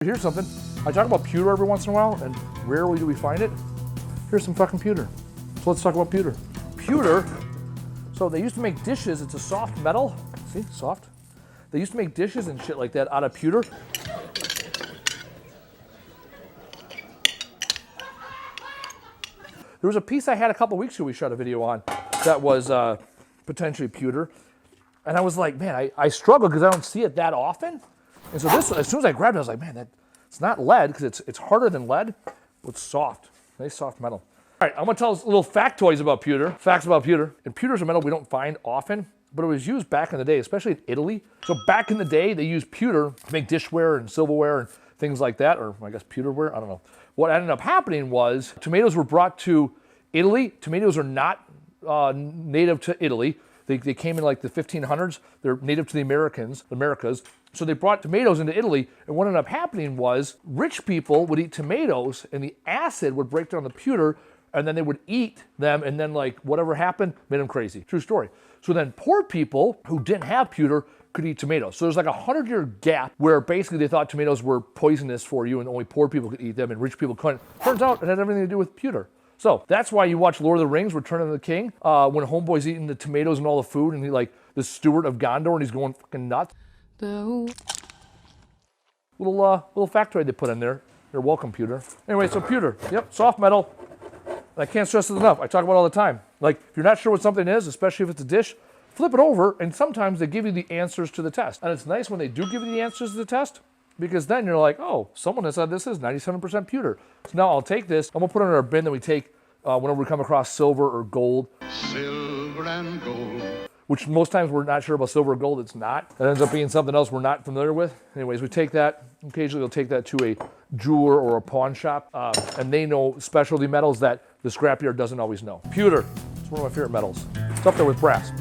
Here's something. I talk about pewter every once in a while, and rarely do we find it. Here's some fucking pewter. So let's talk about pewter. Pewter, so they used to make dishes. It's a soft metal. See, soft. They used to make dishes and shit like that out of pewter. There was a piece I had a couple weeks ago we shot a video on that was potentially pewter. And I was like, man, I struggle because I don't see it that often. And so this, as soon as I grabbed it, I was like, man, it's not lead because it's harder than lead, but it's soft. Nice soft metal. All right, I'm gonna tell us little factoids about pewter. Facts about pewter. And pewter is a metal we don't find often, but it was used back in the day, especially in Italy. So back in the day, they used pewter to make dishware and silverware and things like that, or I guess pewterware, I don't know. What ended up happening was tomatoes were brought to Italy. Tomatoes are not native to Italy. They came in like the 1500s. They're native to the Americas. So they brought tomatoes into Italy, and what ended up happening was rich people would eat tomatoes, and the acid would break down the pewter, and then they would eat them, and then like whatever happened made them crazy. True story. So then poor people who didn't have pewter could eat tomatoes. So there's like a 100-year gap where basically they thought tomatoes were poisonous for you, and only poor people could eat them, and rich people couldn't. Turns out it had everything to do with pewter. So that's why you watch Lord of the Rings, Return of the King, when Homeboy's eating the tomatoes and all the food, and he like the steward of Gondor, and he's going fucking nuts. Little factoid they put in there. You're welcome, pewter. Anyway, so pewter, yep, soft metal. And I can't stress it enough. I talk about it all the time. Like, if you're not sure what something is, especially if it's a dish, flip it over, and sometimes they give you the answers to the test. And it's nice when they do give you the answers to the test, because then you're like, oh, someone has said this is 97% pewter. So now I'll take this, I'm gonna put it in our bin that we take whenever we come across silver or gold. Silver and gold. Which most times we're not sure about silver or gold, it's not. It ends up being something else we're not familiar with. Anyways, we take that, occasionally we'll take that to a jeweler or a pawn shop, and they know specialty metals that the scrapyard doesn't always know. Pewter, it's one of my favorite metals. It's up there with brass.